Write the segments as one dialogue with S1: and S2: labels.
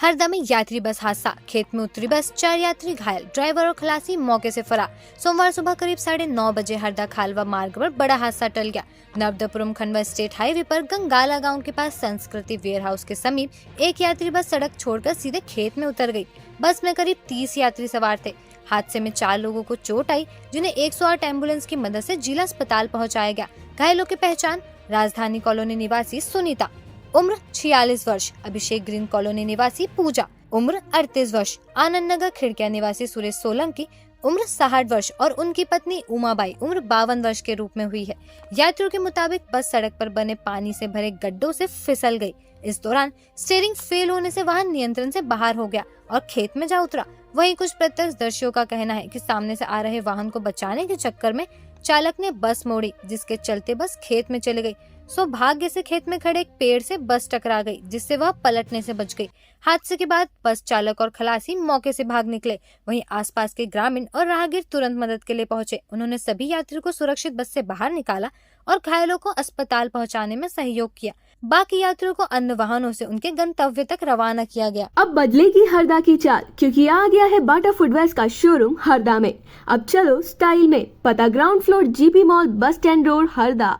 S1: हरदा में यात्री बस हादसा, खेत में उतरी बस, 4 यात्री घायल, ड्राइवर और खलासी मौके से फरार। सोमवार सुबह करीब 9:30 बजे हरदा खालवा मार्ग पर बड़ा हादसा टल गया। नवदपुरम खंडवा स्टेट हाईवे पर गंगाला गांव के पास संस्कृति वेयर हाउस के समीप एक यात्री बस सड़क छोड़कर सीधे खेत में उतर गई। बस में करीब 30 यात्री सवार थे। हादसे में 4 लोगों को चोट आई, जिन्हें 108 एम्बुलेंस की मदद से जिला अस्पताल पहुँचाया गया। घायलों की पहचान राजधानी कॉलोनी निवासी सुनीता, उम्र 46 वर्ष, अभिषेक ग्रीन कॉलोनी निवासी पूजा, उम्र 38 वर्ष, आनंद नगर खिड़किया निवासी सुरेश सोलंकी, उम्र 60 वर्ष और उनकी पत्नी उमाबाई, उम्र 52 वर्ष के रूप में हुई है। यात्रियों के मुताबिक बस सड़क पर बने पानी से भरे गड्ढों से फिसल गई। इस दौरान स्टीयरिंग फेल होने से वाहन नियंत्रण से बाहर हो गया और खेत में जा उतरा। वहीं कुछ प्रत्यक्षदर्शियों का कहना है कि सामने से आ रहे वाहन को बचाने के चक्कर में चालक ने बस मोड़ी, जिसके चलते बस खेत में चली गई। सौभाग्य से खेत में खड़े एक पेड़ से बस टकरा गई, जिससे वह पलटने से बच गई। हादसे के बाद बस चालक और खलासी मौके से भाग निकले। वहीं आसपास के ग्रामीण और राहगीर तुरंत मदद के लिए पहुंचे। उन्होंने सभी यात्रियों को सुरक्षित बस से बाहर निकाला और घायलों को अस्पताल पहुंचाने में सहयोग किया। बाकी यात्रियों को अन्य वाहनों से उनके गंतव्य तक रवाना किया गया।
S2: अब बदलेगी हरदा की चाल, क्योंकि आ गया है बाटा फुटवेयर का शोरूम हरदा में। अब चलो स्टाइल में। पता ground floor GP mall, bus stand road, Harda.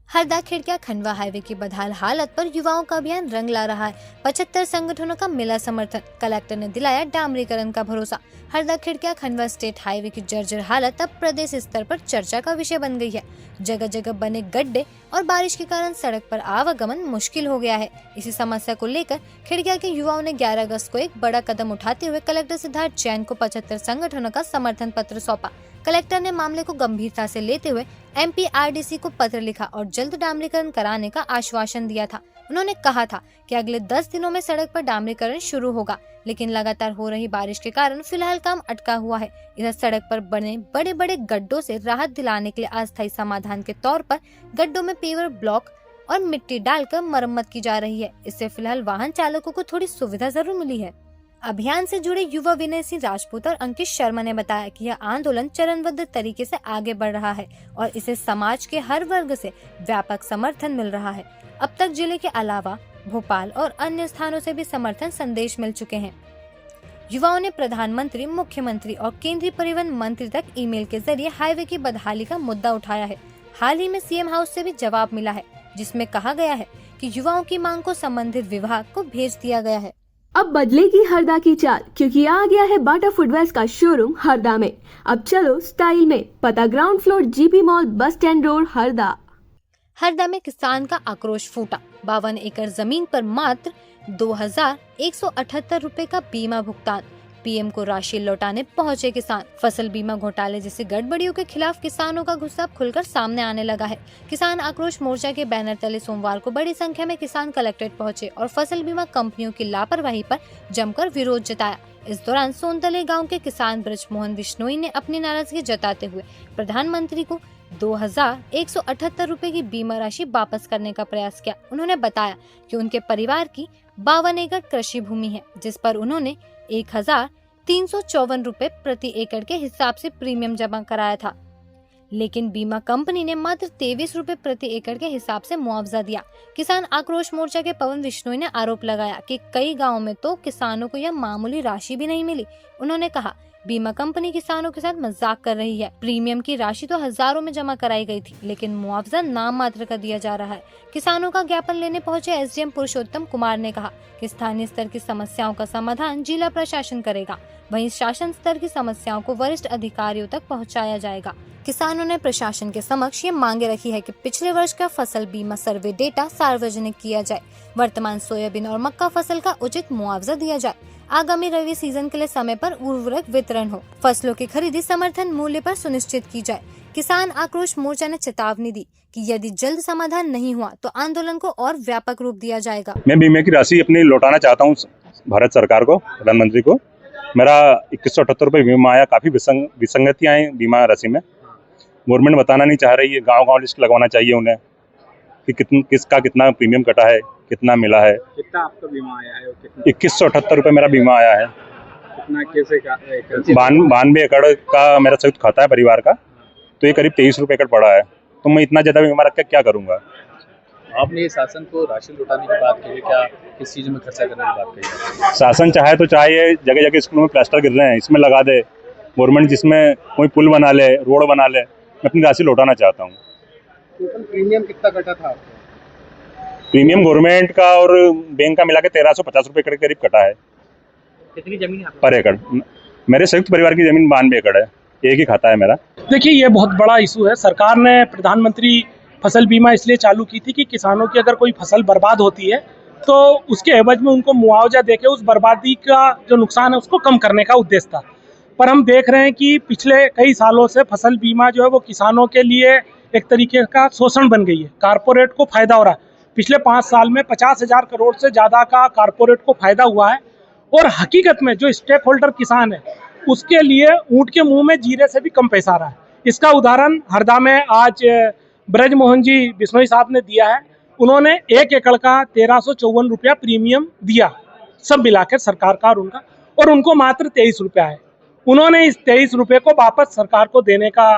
S1: Harda खिड़किया खंडवा हाईवे की बदहाल हालत पर युवाओं का अभियान रंग ला रहा है। 75 संगठनों का मिला समर्थन, कलेक्टर ने दिलाया डामरीकरण का भरोसा। हरदा खिड़किया खंडवा स्टेट हाईवे की जर्जर हालत अब प्रदेश स्तर पर चर्चा का विषय बन गई है। जगह जगह बने गड्ढे और बारिश के कारण सड़क पर आवागमन मुश्किल हो गया है। इसी समस्या को लेकर खिड़किया के युवाओं ने 11 अगस्त को एक बड़ा कदम उठाते हुए कलेक्टर सिद्धार्थ जैन को 75 संगठनों का समर्थन पत्र सौंपा। कलेक्टर ने मामले को गंभीरता से लेते हुए MPRDC को पत्र लिखा और जल्द डामरीकरण कराने का आश्वासन दिया था। उन्होंने कहा था कि अगले 10 दिनों में सड़क पर डामरीकरण शुरू होगा, लेकिन लगातार हो रही बारिश के कारण फिलहाल काम अटका हुआ है। इधर सड़क पर बने बड़े बड़े गड्ढों से राहत दिलाने के लिए अस्थायी समाधान के तौर पर गड्ढों में पेवर ब्लॉक और मिट्टी डालकर मरम्मत की जा रही है। इससे फिलहाल वाहन चालकों को थोड़ी सुविधा जरूर मिली है। अभियान से जुड़े युवा विनय सिंह राजपूत और अंकित शर्मा ने बताया कि यह आंदोलन चरणबद्ध तरीके से आगे बढ़ रहा है और इसे समाज के हर वर्ग से व्यापक समर्थन मिल रहा है। अब तक जिले के अलावा भोपाल और अन्य स्थानों से भी समर्थन संदेश मिल चुके हैं। युवाओं ने प्रधानमंत्री, मुख्यमंत्री और केंद्रीय परिवहन मंत्री तक ईमेल के जरिए हाईवे की बदहाली का मुद्दा उठाया है। हाल ही में CM हाउस से भी जवाब मिला है, जिसमें कहा गया है कि युवाओं की मांग को संबंधित विभाग को भेज दिया गया है।
S2: अब बदलेगी हरदा की चाल, क्योंकि आ गया है बाटा फुटवेयर का शोरूम हरदा में। अब चलो स्टाइल में। पता ground floor GP mall, bus stand road, Harda.
S1: Harda में किसान का आक्रोश फूटा। 52 एकड़ जमीन पर मात्र 2178 रुपए का बीमा भुगतान। PM को राशि लौटाने पहुंचे किसान। फसल बीमा घोटाले जैसी गड़बड़ियों के खिलाफ किसानों का गुस्सा खुलकर सामने आने लगा है। किसान आक्रोश मोर्चा के बैनर तले सोमवार को बड़ी संख्या में किसान कलेक्ट्रेट पहुंचे और फसल बीमा कंपनियों की लापरवाही पर जमकर विरोध जताया। इस दौरान सोनतले गांव के किसान ब्रजमोहन बिश्नोई ने अपनी नाराजगी जताते हुए प्रधानमंत्री को 2178 रुपए की बीमा राशि वापस करने का प्रयास किया। उन्होंने बताया कि उनके परिवार की 52 एकड़ कृषि भूमि है, जिस पर उन्होंने 1354 रुपए प्रति एकड़ के हिसाब से प्रीमियम जमा कराया था, लेकिन बीमा कंपनी ने मात्र 23 रुपए प्रति एकड़ के हिसाब से मुआवजा दिया। किसान आक्रोश मोर्चा के पवन बिश्नोई ने आरोप लगाया कि कई गांवों में तो किसानों को यह मामूली राशि भी नहीं मिली। उन्होंने कहा, बीमा कंपनी किसानों के साथ मजाक कर रही है। प्रीमियम की राशि तो हजारों में जमा कराई गई थी, लेकिन मुआवजा नाम मात्र का दिया जा रहा है। किसानों का ज्ञापन लेने पहुंचे SDM पुरुषोत्तम कुमार ने कहा कि स्थानीय स्तर की समस्याओं का समाधान जिला प्रशासन करेगा, वहीं शासन स्तर की समस्याओं को वरिष्ठ अधिकारियों तक पहुंचाया जाएगा। किसानों ने प्रशासन के समक्ष ये मांगे रखी है कि पिछले वर्ष का फसल बीमा सर्वे डेटा सार्वजनिक किया जाए, वर्तमान सोयाबीन और मक्का फसल का उचित मुआवजा दिया जाए, आगामी रबी सीजन के लिए समय पर उर्वरक वितरण हो, फसलों की खरीदी समर्थन मूल्य पर सुनिश्चित की जाए। किसान आक्रोश मोर्चा ने चेतावनी दी कि यदि जल्द समाधान नहीं हुआ तो आंदोलन को और व्यापक रूप दिया जाएगा।
S3: मैं बीमे की राशि अपनी लौटाना चाहता हूँ भारत सरकार को, प्रधानमंत्री को। मेरा 2178 रुपये बीमा आया। काफ़ी विसंगतियाँ हैं बीमा राशि में। गवर्नमेंट बताना नहीं चाह रही है। गांव-गांव लिस्ट लगवाना चाहिए उन्हें कि किसका कितना प्रीमियम कटा है, कितना मिला है।
S4: कितना आपका बीमा आया है?
S3: 2178 रुपये मेरा बीमा आया है।
S4: कितना कैसे का?
S3: 92 एकड़ का मेरा संयुक्त खाता है परिवार का, तो ये करीब 23 रुपये एकड़ पड़ा है। तो मैं इतना ज़्यादा बीमा रख के क्या करूँगा?
S5: आपने ये शासन को राशि लौटाने की बात कही, क्या किस चीज़ में खर्चा करने की बात कही है?
S3: शासन चाहे तो चाहे जगह जगह स्कूलों में प्लास्टर गिर रहे हैं, इसमें लगा दे गवर्नमेंट, जिसमें कोई पुल बना ले, रोड बना ले। मैं अपनी राशि लौटाना चाहता हूँ।
S4: टोटल प्रीमियम कितना कटा था आपको?
S3: प्रीमियम गवर्नमेंट का और बैंक का मिला के 1350 रुपये एकड़ के करीब कटा है
S4: कितनी जमीन है
S3: पर एकड़। मेरे संयुक्त परिवार की जमीन 92 एकड़ है, एक ही खाता है मेरा।
S6: देखिए, ये बहुत बड़ा इशू है। सरकार ने प्रधानमंत्री फसल बीमा इसलिए चालू की थी कि किसानों की अगर कोई फसल बर्बाद होती है तो उसके एवज में उनको मुआवजा देके उस बर्बादी का जो नुकसान है उसको कम करने का उद्देश्य था। पर हम देख रहे हैं कि पिछले कई सालों से फसल बीमा जो है वो किसानों के लिए एक तरीके का शोषण बन गई है। कारपोरेट को फायदा हो रहा है। पिछले 5 साल में 50,000 करोड़ से ज़्यादा का कारपोरेट को फायदा हुआ है, और हकीकत में जो स्टेक होल्डर किसान है उसके लिए ऊँट के मुंह में जीरे से भी कम पैसा आ रहा है। इसका उदाहरण हरदा में आज ब्रजमोहन जी बिश्नोई साहब ने दिया है। उन्होंने 1 एकड़ का 1354 रुपया प्रीमियम दिया, सब मिलाकर सरकार का और उनका, और उनको मात्र 23 रुपया है। उन्होंने इस 23 रुपये को वापस सरकार को देने का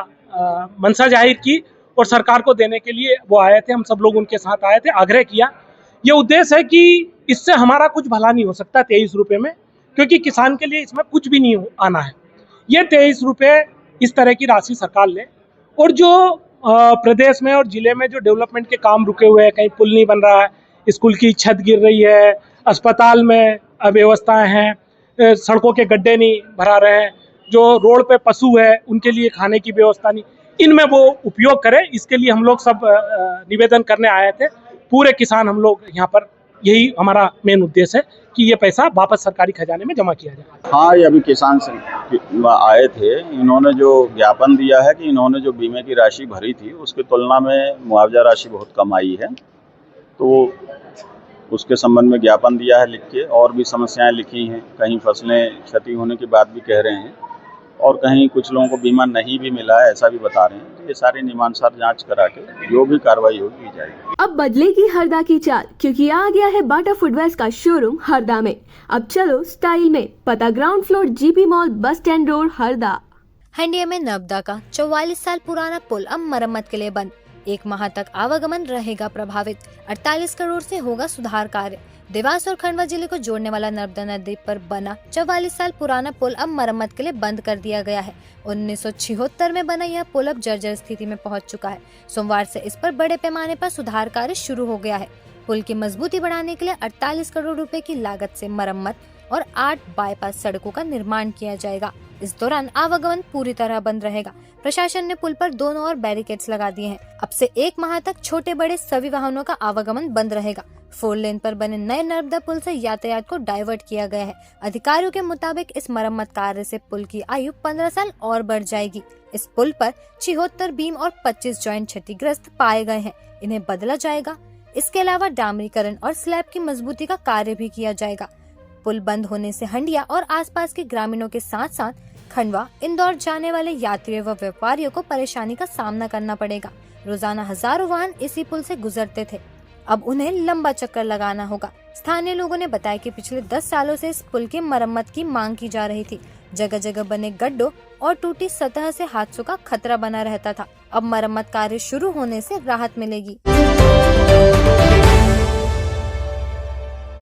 S6: मंशा जाहिर की, और सरकार को देने के लिए वो आए थे, हम सब लोग उनके साथ आए थे, आग्रह किया। ये उद्देश्य है कि इससे हमारा कुछ भला नहीं हो सकता 23 रुपये में, क्योंकि किसान के लिए इसमें कुछ भी नहीं आना है। ये 23 रुपये इस तरह की राशि सरकार ले, और जो प्रदेश में और ज़िले में जो डेवलपमेंट के काम रुके हुए हैं, कहीं पुल नहीं बन रहा है, स्कूल की छत गिर रही है, अस्पताल में अव्यवस्थाएं हैं, सड़कों के गड्ढे नहीं भरा रहे हैं, जो रोड पे पशु है उनके लिए खाने की व्यवस्था नहीं, इनमें वो उपयोग करें। इसके लिए हम लोग सब निवेदन करने आए थे। पूरे किसान हम लोग यहाँ पर, यही हमारा मेन उद्देश्य है कि ये पैसा वापस सरकारी खजाने में जमा किया जाए।
S7: हाँ, ये अभी किसान से आए थे। इन्होंने जो ज्ञापन दिया है कि इन्होंने जो बीमे की राशि भरी थी उसकी तुलना में मुआवजा राशि बहुत कम आई है, तो उसके संबंध में ज्ञापन दिया है लिख के। और भी समस्याएं लिखी हैं, कहीं फसलें क्षति होने की बात भी कह रहे हैं, और कहीं कुछ लोगों को बीमा नहीं भी मिला है ऐसा भी बता रहे हैं। तो ये सारी नियमानुसार जांच करा के जो भी कार्रवाई होगी की जाएगी।
S2: अब बदलेगी हरदा की चाल, क्योंकि आ गया है बाटा फुटवेयर्स का शोरूम हरदा में। अब चलो स्टाइल में, पता ground floor GP mall bus stand road Harda.
S1: Handia में नर्मदा का 44 साल पुराना पुल अब मरम्मत के लिए बंद। 1 माह तक आवागमन रहेगा प्रभावित। 48 करोड़ से होगा सुधार कार्य। देवास और खंडवा जिले को जोड़ने वाला नर्मदा नदी पर बना 44 साल पुराना पुल अब मरम्मत के लिए बंद कर दिया गया है। 1976 में बना यह पुल अब जर्जर स्थिति में पहुंच चुका है। सोमवार से इस पर बड़े पैमाने पर सुधार कार्य शुरू हो गया है। पुल की मजबूती बढ़ाने के लिए 48 करोड़ रुपए की लागत से मरम्मत और 8 बाईपास सड़कों का निर्माण किया जाएगा। इस दौरान आवागमन पूरी तरह बंद रहेगा। प्रशासन ने पुल पर दोनों ओर बैरिकेड्स लगा दिए हैं। अब से 1 माह तक छोटे बड़े सभी वाहनों का आवागमन बंद रहेगा। 4 लेन पर बने नए नर्मदा पुल से यातायात को डाइवर्ट किया गया है। अधिकारियों के मुताबिक इस मरम्मत कार्य से पुल की आयु 15 साल और बढ़ जाएगी। इस पुल पर 76 बीम और 25 जॉइंट क्षतिग्रस्त पाए गए हैं, इन्हें बदला जाएगा। इसके अलावा डामरीकरण और स्लैब की मजबूती का कार्य भी किया जाएगा। पुल बंद होने से हंडिया और आसपास के ग्रामीणों के साथ साथ खंडवा, इंदौर जाने वाले यात्रियों व व्यापारियों को परेशानी का सामना करना पड़ेगा। रोजाना हजारों वाहन इसी पुल से गुजरते थे, अब उन्हें लंबा चक्कर लगाना होगा। स्थानीय लोगों ने बताया कि पिछले 10 सालों से इस पुल की मरम्मत की मांग की जा रही थी। जगह जगह बने गड्ढों और टूटी सतह से हादसों का खतरा बना रहता था। अब मरम्मत कार्य शुरू होने से राहत मिलेगी।